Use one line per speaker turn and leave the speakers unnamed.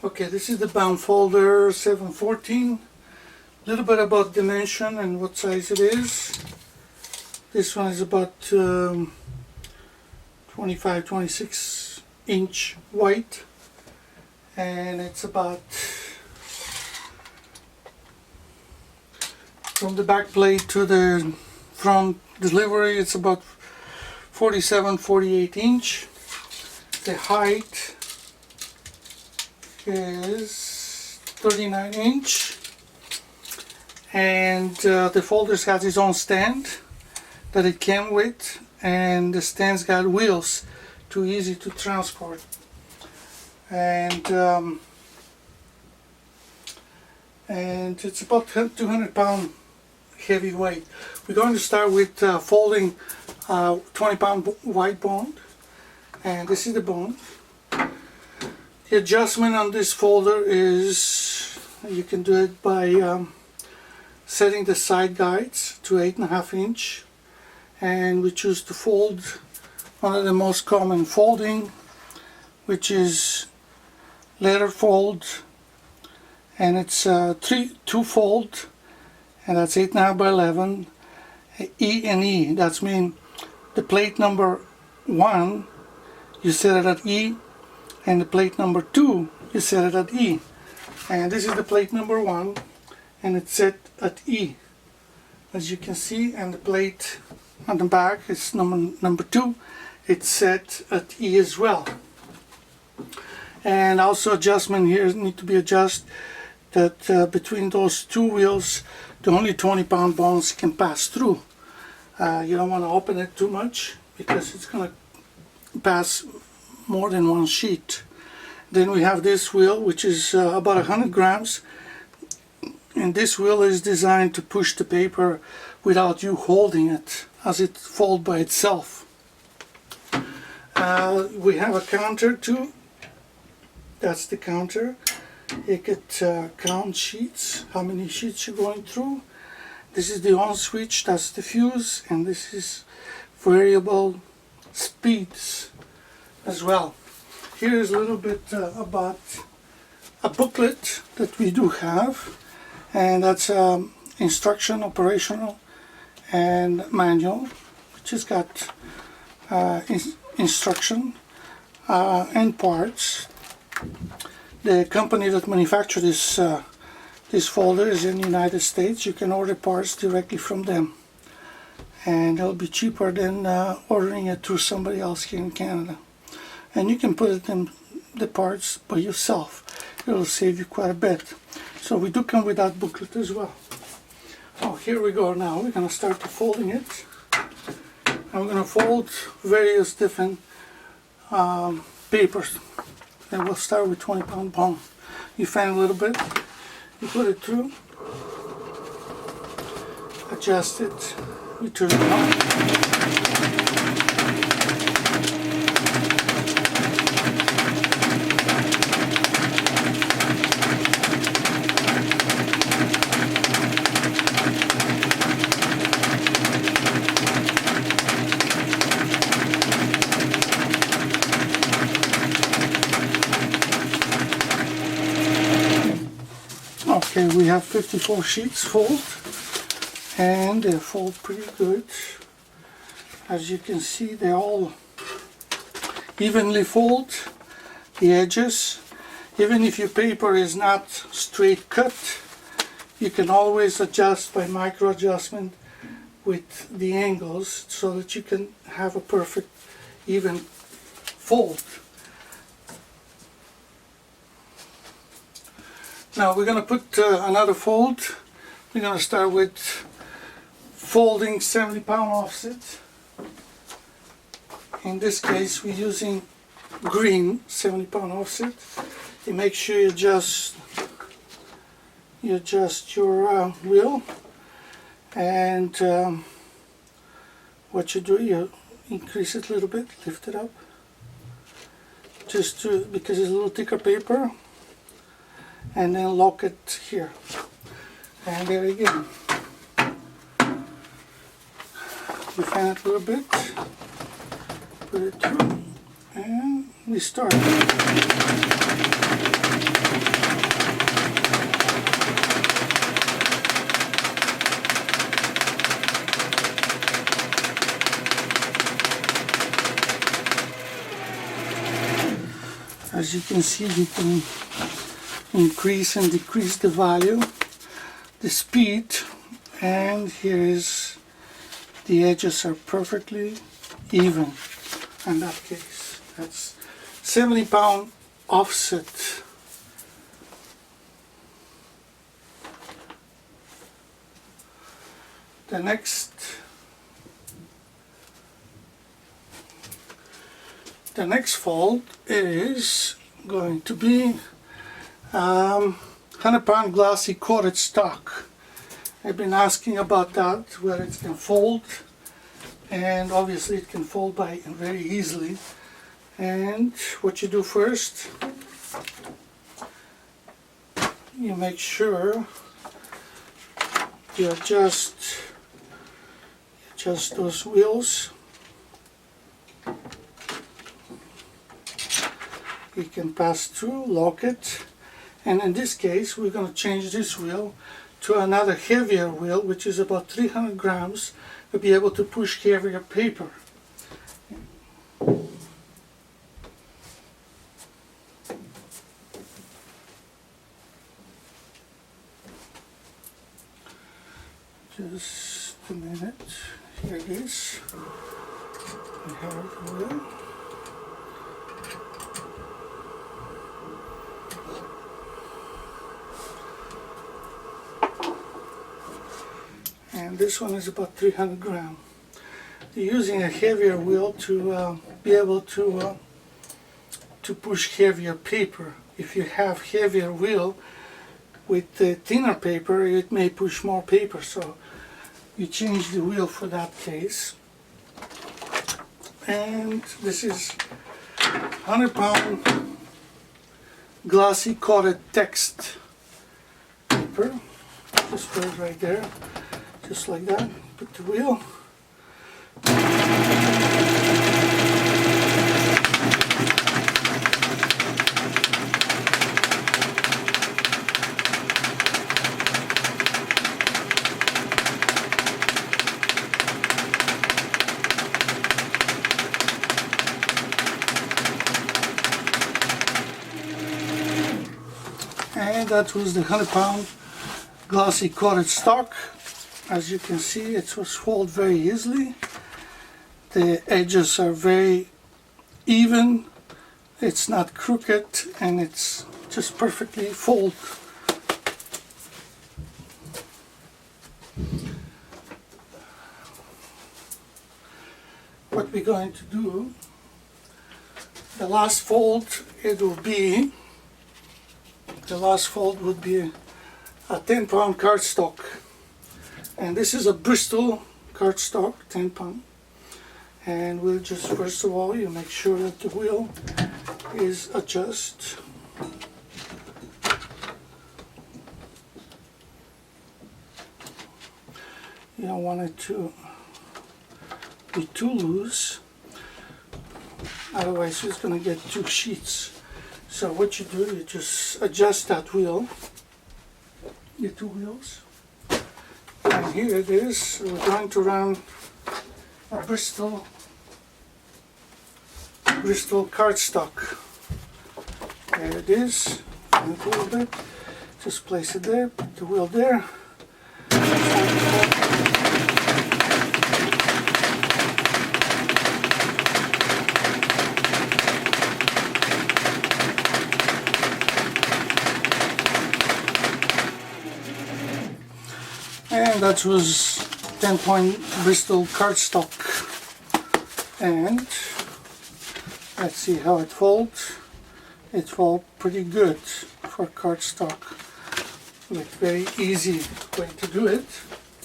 Okay, this is the BaumFolder 714. A little bit about dimension and what size it is. This one is about 25-26 inch wide, and it's about, from the back plate to the front delivery, it's about 47-48 inch. The height is 39 inch, and the folders has its own stand that it came with, and the stand's got wheels, too easy to transport. And it's about 200 pound heavy weight. We're going to start with folding 20 pound wide bone, and this is the bone. The adjustment on this folder is, you can do it by setting the side guides to 8.5 inch, and we choose to fold one of the most common folding, which is letter fold, and it's two fold, and that's 8.5 by 11. E and E, that's mean the plate number 1 you set it at E, and the plate number 2 you set it at E. And this is the plate number 1, and it's set at E, as you can see, and the plate on the back is number 2, it's set at E as well. And also adjustment here need to be adjusted that between those two wheels the only 20 pound bones can pass through. You don't want to open it too much because it's going to pass more than one sheet. Then we have this wheel, which is about 100 grams, and this wheel is designed to push the paper without you holding it, as it folds by itself. We have a counter too. That's the counter. You could count sheets, how many sheets you're going through. This is the on switch, that's the fuse, and this is variable speeds as well. Here is a little bit about a booklet that we do have, and that's instruction, operational, and manual, which has got instruction and parts. The company that manufactured this folder is in the United States. You can order parts directly from them, and it'll be cheaper than ordering it through somebody else here in Canada. And you can put it in the parts by yourself. It'll save you quite a bit. So we do come with that booklet as well. Oh, here we go now. We're going to start folding it. And we're going to fold various different papers. And we'll start with 20 pound bone. You fan a little bit, you put it through, adjust it, we turn it on. Okay, we have 54 sheets fold, and they fold pretty good. As you can see, they all evenly fold the edges. Even if your paper is not straight cut, you can always adjust by micro adjustment with the angles so that you can have a perfect even fold. Now we're going to put another fold. We're going to start with folding 70 pound offset. In this case we're using green 70 pound offset. You make sure you adjust your wheel, and what you do, you increase it a little bit, lift it up, just to, because it's a little thicker paper, and then lock it here, and there again you fan it a little bit, put it through, and we start. As you can see, you can increase and decrease the value, the speed, and here is the edges are perfectly even. In that case, that's 70 pound offset. The next fold is going to be 100 pound glossy coated stock. I've been asking about that, where it can fold, and obviously it can fold by very easily. And what you do first, you make sure you adjust those wheels. You can pass through, lock it, and in this case we're going to change this wheel to another heavier wheel, which is about 300 grams, to be able to push heavier paper. Just a minute, here it is. We have the wheel. And this one is about 300 grams. You're using a heavier wheel to be able to push heavier paper. If you have heavier wheel with the thinner paper, it may push more paper, so you change the wheel for that case. And this is 100 pound glossy coated text paper. Just put it right there. Just like that, put the wheel. And that was the 100 pound glossy coated stock. As you can see, it was folded very easily. The edges are very even. It's not crooked, and it's just perfectly folded. What we're going to do, the last fold, would be a 10 pound cardstock. And this is a Bristol cardstock, 10 pound. And we'll just, first of all, you make sure that the wheel is adjusted. You don't want it to be too loose, otherwise it's going to get two sheets. So what you do, you just adjust that wheel, the two wheels. And here it is. We're going to run a Bristol cardstock. There it is. A little bit. Just place it there. Put the wheel there. And that was 10-point Bristol cardstock. And let's see how it folds. It folds pretty good for cardstock. Like very easy way to do it.